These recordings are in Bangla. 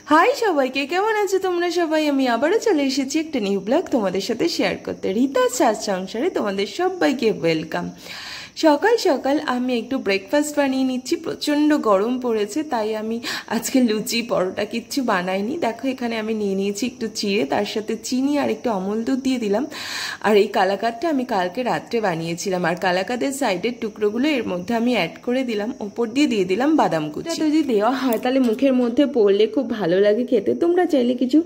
হাই সবাইকে, কেমন আছো তোমরা সবাই? আমি আবারও চলে এসেছি একটা নিউ ব্লগ তোমাদের সাথে শেয়ার করতে। রীতার সাজ সংসারে তোমাদের সবাইকে ওয়েলকাম। সকাল সকাল আমি একটু ব্রেকফাস্ট বানিয়ে নিচ্ছি। প্রচণ্ড গরম পড়েছে, তাই আমি আজকে লুচি পরোটা কিচ্ছু বানাইনি। দেখো এখানে আমি নিয়ে নিয়েছি একটু চিড়ে, তার সাথে চিনি আর একটু আমুল দুধ দিয়ে দিলাম। আর এই কালাকাঁদটা আমি কালকে রাত্রে বানিয়েছিলাম, আর কালাকাঁদের সাইডের টুকরোগুলো এর মধ্যে আমি অ্যাড করে দিলাম। ওপর দিয়ে দিলাম বাদাম কুচি। যদি দেওয়া হয় তাহলে মুখের মধ্যে পড়লে খুব ভালো লাগে খেতে। তোমরা চাইলে কিছু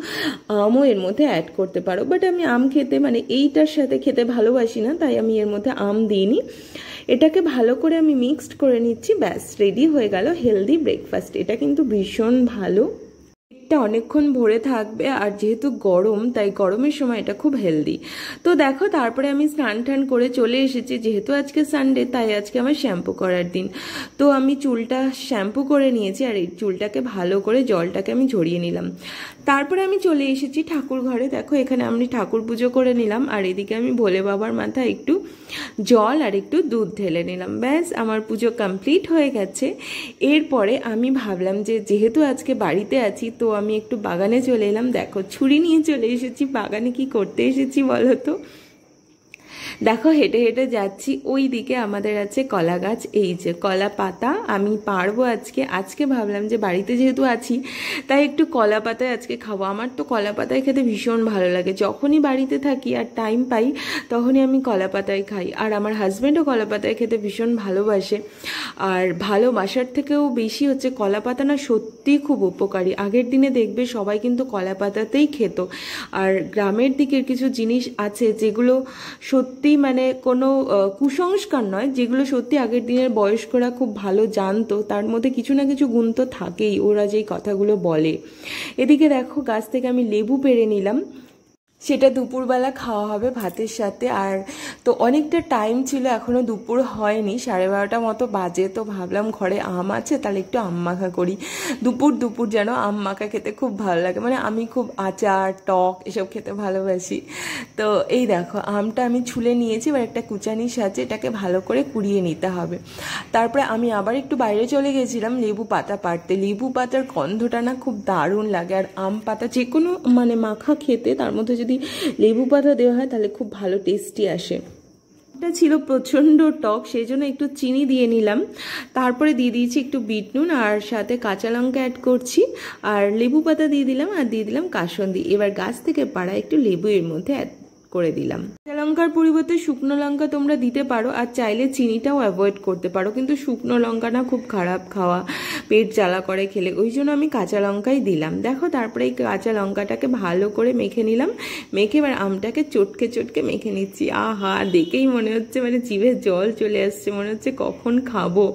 আমও এর মধ্যে অ্যাড করতে পারো, বাট আমি আম খেতে মানে এইটার সাথে খেতে ভালোবাসি না, তাই আমি এর মধ্যে আম দিইনি। এটাকে ভালো করে আমি মিক্সড করে নিচ্ছি। ব্যাস রেডি হয়ে গেল হেলদি ব্রেকফাস্ট। এটা কিন্তু ভীষণ ভালো, এটা অনেকক্ষণ ভরে থাকবে, আর যেহেতু গরম তাই গরমের সময় এটা খুব হেলদি। তো দেখো তারপরে আমি স্নান টান করে চলে এসেছি। যেহেতু আজকে সানডে তাই আজকে আমার শ্যাম্পু করার দিন। তো আমি চুলটা শ্যাম্পু করে নিয়েছি, আর এই চুলটাকে ভালো করে জলটাকে আমি ঝরিয়ে নিলাম। তারপরে আমি চলে এসেছি ঠাকুর ঘরে। দেখো এখানে আমি ঠাকুর পুজো করে নিলাম, আর এদিকে আমি ভোলে বাবার মাথায় একটু জল আর একটু দুধ ঢেলে নিলাম। ব্যাস আমার পুজো কমপ্লিট হয়ে গেছে। এরপরে আমি ভাবলাম যে যেহেতু আজকে বাড়িতে আছি তো আমি একটু বাগানে চলে এলাম। দেখো ছুরি নিয়ে চলে এসেছি। বাগানে কি করতে এসেছি বলো তো? দেখো হেঁটে হেঁটে যাচ্ছি, ওই দিকে আমাদের আছে কলা গাছ। এই যে কলা পাতা আমি পারবো আজকে ভাবলাম যে বাড়িতে যেহেতু আছি তাই একটু কলা পাতায় আজকে খাবো। আমার তো কলা পাতায় খেতে ভীষণ ভালো লাগে। যখনই বাড়িতে থাকি আর টাইম পাই তখনই আমি কলা পাতায় খাই। আর আমার হাজব্যান্ডও কলা পাতায় খেতে ভীষণ ভালোবাসে। আর ভালোবাসার থেকেও বেশি হচ্ছে কলা পাতা না সত্যিই খুব উপকারী। আগের দিনে দেখবে সবাই কিন্তু কলা পাতাতেই খেত। আর গ্রামের দিকের কিছু জিনিস আছে যেগুলো সত্যি মানে কোনো কুসংস্কার নয়, যেগুলো সত্যি আগের দিনের বয়স্করা খুব ভালো জানতো। তার মধ্যে কিছু না কিছু গুণ তো থাকেই, ওরা যেই কথাগুলো বলে। এদিকে দেখো গাছ থেকে আমি লেবু পেড়ে নিলাম, সেটা দুপুরবেলা খাওয়া হবে ভাতের সাথে। আর তো অনেকটা টাইম ছিল, এখনও দুপুর হয়নি, 12:30 মতো বাজে। তো ভাবলাম ঘরে আম আছে, তাহলে একটু আম মাখা করি। দুপুর যেন আম মাখা খেতে খুব ভালো লাগে, মানে আমি খুব আচার টক এসব খেতে ভালোবাসি। তো এই দেখো আমটা আমি ছুলে নিয়েছি, এবার একটা কুচানির সাহায্যে এটাকে ভালো করে কুড়িয়ে নিতে হবে। তারপরে আমি আবার একটু বাইরে চলে গেছিলাম লেবু পাতা পাড়তে। লেবু পাতার গন্ধটা না খুব দারুণ লাগে। আর আম পাতা যে কোনো মানে মাখা খেতে তার মধ্যে যদি লেবু পাতা দেওয়া হয় তাহলে খুব ভালো টেস্টি আসে। এটা ছিল প্রচণ্ড টক, সেই জন্য একটু চিনি দিয়ে নিলাম। তারপরে দিয়ে দিয়েছি একটু বিট নুন, আর সাথে কাঁচা লঙ্কা অ্যাড করছি, আর লেবু পাতা দিয়ে দিলাম, আর দিয়ে দিলাম কাসুন্দি। এবার গাছ থেকে পাড়া একটু লেবু এর মধ্যে অ্যাড করে দিলাম। কাঁচা লঙ্কার পরিবর্তে শুকনো লঙ্কা তোমরা দিতে পারো, আর চাইলে চিনিটাও অ্যাভয়েড করতে পারো, কিন্তু শুকনো লঙ্কা না খুব খারাপ খাওয়া, পেট জ্বালা করে খেলে, ওই জন্য আমি কাঁচা লঙ্কাই দিলাম। দেখো তারপরে এই কাঁচা লঙ্কাটাকে ভালো করে মেখে নিলাম। মেখে এবার আমটাকে চটকে মেখে নিচ্ছি। আহা, দেখেই মনে হচ্ছে মানে জিভে জল চলে আসছে, মনে হচ্ছে কখন খাবো।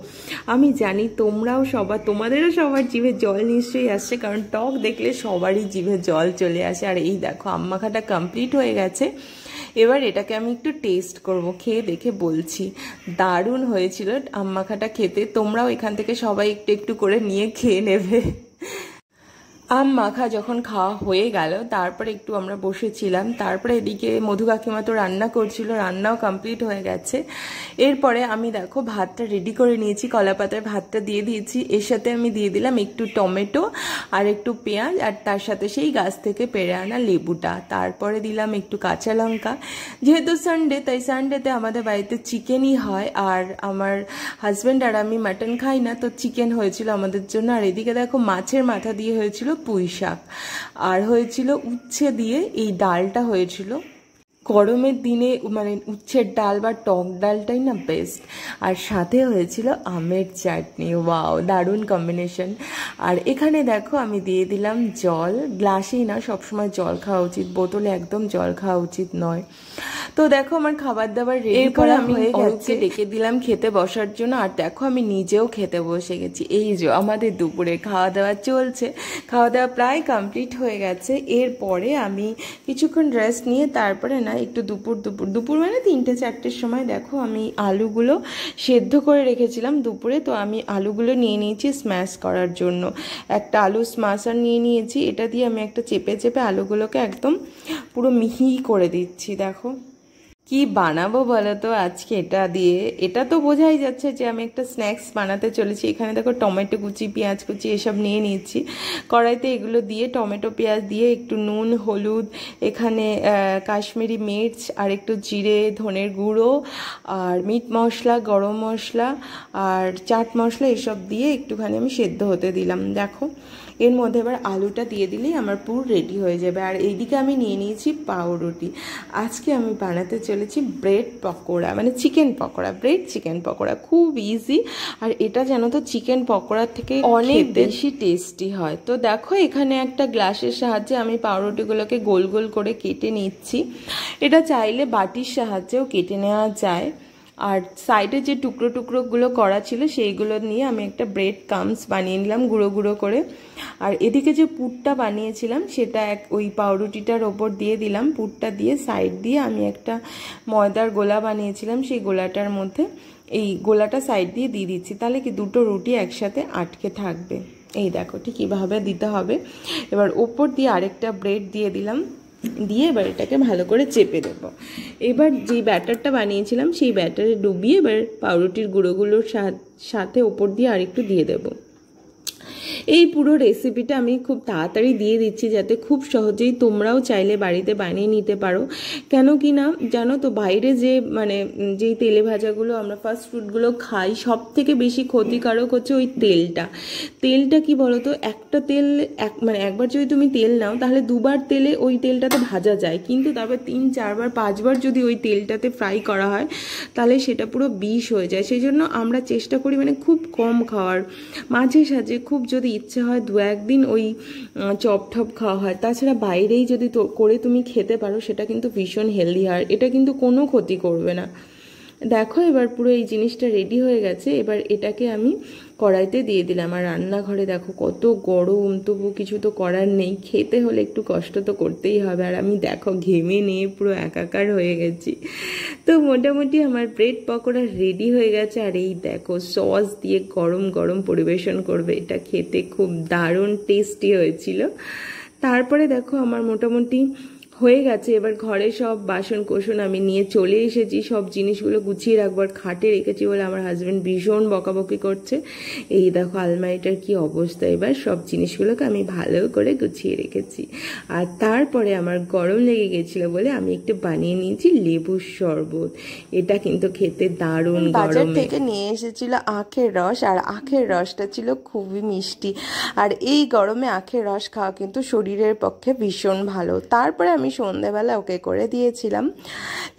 আমি জানি তোমাদেরও সবার জিভে জল নিশ্চয়ই আসছে, কারণ টক দেখলে সবারই জিভে জল চলে আসে। আর এই দেখো আম মাখাটা কমপ্লিট হয়ে গেছে। এবার এটাকে আমি একটু টেস্ট করব, খেয়ে দেখে বলছি। দারুণ হয়েছিল আম মাখাটা খেতে। তোমরাও এখান থেকে সবাই একটু একটু করে নিয়ে খেয়ে নেবে। আম মাখা যখন খাওয়া হয়ে গেল তারপরে একটু আমরা বসেছিলাম। তারপরে এদিকে মধু কাকিমা তো রান্না করছিল, রান্নাও কমপ্লিট হয়ে গেছে। এরপরে আমি দেখো ভাতটা রেডি করে নিয়েছি, কলা পাতার ভাতটা দিয়ে দিয়েছি। এর সাথে আমি দিয়ে দিলাম একটু টমেটো আর একটু পেঁয়াজ, আর তার সাথে সেই গাছ থেকে পেড়ে আনা লেবুটা। তারপরে দিলাম একটু কাঁচা লঙ্কা। যেহেতু সানডে তাই সানডেতে আমাদের বাড়িতে চিকেনই হয়, আর আমার হাজব্যান্ড আর আমি মাটন খাই না, তো চিকেন হয়েছিল আমাদের জন্য। আর এদিকে দেখো মাছের মাথা দিয়ে হয়েছিল পুঁই শাক, আর হয়েছিল উচ্ছে দিয়ে এই ডালটা হয়েছিল। গরমের দিনে মানে উচ্ছের ডাল বা টক ডালটাই না বেস্ট। আর সাথে হয়েছিল আমের চাটনি। ওয়াও, দারুণ কম্বিনেশন। আর এখানে দেখো আমি দিয়ে দিলাম জল। গ্লাসেই না, সবসময় জল খাওয়া উচিত, বোতলে একদম জল খাওয়া উচিত নয়। তো দেখো আমার খাবার দাবার রেডি করা হয়ে গেছে, ডেকে দিলাম খেতে বসার জন্য। আর দেখো আমি নিজেও খেতে বসে গেছি। এই যে আমাদের দুপুরে খাওয়া দাওয়া চলছে, খাওয়া দাওয়া প্রায় কমপ্লিট হয়ে গেছে। এরপরে আমি কিছুক্ষণ রেস্ট নিয়ে তারপরে না একটু দুপুর মানে 3-4টের সময় দেখো আমি আলুগুলো সেদ্ধ করে রেখেছিলাম দুপুরে। তো আমি আলুগুলো নিয়ে নিয়েছি স্ম্যাশ করার জন্য। একটা আলু স্ম্যাশার নিয়ে নিয়েছি, এটা দিয়ে আমি একটা চেপে আলুগুলোকে একদম পুরো মিহি করে দিচ্ছি। দেখো কি বানাবো বলো তো আজকে এটা দিয়ে? এটা তো বোঝাই যাচ্ছে যে আমি একটা স্ন্যাক্স বানাতে চলেছি। এখানে দেখো টমেটো কুচি, পেঁয়াজ কুচি এসব নিয়ে নিয়েছি। কড়াইতে এগুলো দিয়ে টমেটো পেঁয়াজ দিয়ে একটু নুন, হলুদ, এখানে কাশ্মীরি মির্চ আর একটু জিরে, ধনের গুঁড়ো আর মিট মশলা, গরম মশলা আর চাট মশলা এসব দিয়ে একটুখানি আমি সেদ্ধ হতে দিলাম। দেখো এর মধ্যে এবার আলুটা দিয়ে দিলেই আমার পুরো রেডি হয়ে যাবে। আর এইদিকে আমি নিয়ে নিয়েছি পাউরুটি। আজকে আমি বানাতে চলেছি ব্রেড পকোড়া, মানে chicken pakora, bread chicken pakora. খুব ইজি, আর এটা জানো তো চিকেন পকোড়ার থেকে অনেক বেশি টেস্টি হয়। তো দেখো এখানে একটা গ্লাসের সাহায্যে আমি পাউরুটিগুলোকে গোল গোল করে কেটে নিচ্ছি। এটা চাইলে বাটির সাহায্যেও কেটে নেওয়া যায়। আর সাইডে যে টুকরো টুকরোগুলো করা ছিল সেইগুলো নিয়ে আমি একটা ব্রেড কামস বানিয়ে নিলাম গুঁড়ো গুঁড়ো করে। আর এদিকে যে পুরটা বানিয়েছিলাম সেটা ওই পাউরুটিটার ওপর দিয়ে দিলাম। পুরটা দিয়ে সাইড দিয়ে আমি একটা ময়দার গোলা বানিয়েছিলাম, সেই গোলাটার মধ্যে এই গোলাটা সাইড দিয়ে দিয়ে দিচ্ছি। তাহলে কি দুটো রুটি একসাথে আটকে থাকবে। এই দেখো ঠিক কীভাবে দিতে হবে। এবার ওপর দিয়ে আরেকটা ব্রেড দিয়ে দিলাম, দিয়ে এবার এটাকে ভালো করে চেপে দেবো। এবার যেই ব্যাটারটা বানিয়েছিলাম সেই ব্যাটারে ডুবিয়ে এবার পাউরুটির গুঁড়োগুলোর সাথে ওপর দিয়ে আরেকটু দিয়ে দেবো। এই পুরো রেসিপিটা আমি খুব তাড়াতাড়ি দিয়ে দিচ্ছি যাতে খুব সহজেই তোমরাও চাইলে বাড়িতে বানিয়ে নিতে পারো। কেন কি না জানো তো, বাইরে যে মানে যেই তেলে ভাজাগুলো আমরা ফাস্ট ফুডগুলো খাই সব থেকে বেশি ক্ষতিকারক হচ্ছে ওই তেলটা কি বলো তো, একটা তেল মানে একবার যদি তুমি তেল নাও তাহলে দুবার তেলে ওই তেলটাতে ভাজা যায়, কিন্তু তারপর 3, 4 বার 5 বার যদি ওই তেলটাতে ফ্রাই করা হয় তাহলে সেটা পুরো বিষ হয়ে যায়। সেই জন্য আমরা চেষ্টা করি মানে খুব কম খাওয়ার। মাঝে সাঝে খুব যদি ইচ্ছে হয় 2-1 দিন ওই চপ টপ খাওয়া হয়। তাছাড়া বাইরেই যদি করে তুমি খেতে পারো সেটা কিন্তু ভীষণ হেলদি হয়, এটা কিন্তু কোনো ক্ষতি করবে না। দেখো এবার পুরো এই জিনিসটা রেডি হয়ে গেছে। এবার এটাকে আমি কড়াইতে দিয়ে দিলাম। আর রান্নাঘরে দেখো কত গরম, তবু কিছু তো করার নেই, খেতে হলে একটু কষ্ট তো করতেই হবে। আর আমি দেখো ঘেমে নিয়ে পুরো একাকার হয়ে গেছি। তো মোটামুটি আমার ব্রেড পকোড়া রেডি হয়ে গেছে। আর এই দেখো সস দিয়ে গরম গরম পরিবেশন করবে, এটা খেতে খুব দারুণ টেস্টি হয়েছিল। তারপরে দেখো আমার মোটামুটি হয়ে গেছে। এবার ঘরে সব বাসন কোসন আমি নিয়ে চলে এসেছি, সব জিনিসগুলো গুছিয়ে রাখবার খাটে রেখেছি বলে আমার হাজব্যান্ড ভীষণ বকাবকি করছে। এই দেখো আলমারিটার কি অবস্থা। এবার সব জিনিসগুলোকে আমি ভালো করে গুছিয়ে রেখেছি। আর তারপরে আমার গরম লেগে গেছিলো বলে আমি একটু বানিয়ে নিয়েছি লেবুর শরবত। এটা কিন্তু খেতে দারুণ। বাজার থেকে নিয়ে এসেছিল আখের রস, আর আখের রসটা ছিল খুবই মিষ্টি। আর এই গরমে আখের রস খাওয়া কিন্তু শরীরের পক্ষে ভীষণ ভালো। তারপরে আমি সন্ধ্যাবেলা ওকে করে দিয়েছিলাম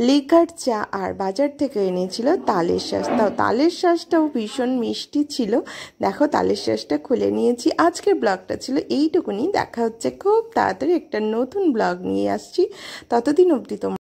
লিকার চা, আর বাজার থেকে এনেছিল তালের শাঁস। তাও তালের শাঁসটাও ভীষণ মিষ্টি ছিল। দেখো তালের শাঁসটা খুলে নিয়েছি। আজকের ব্লগটা ছিল এইটুকুনি। দেখা হচ্ছে খুব তাড়াতাড়ি একটা নতুন ব্লগ নিয়ে আসছি। ততদিন অবধি তোমরা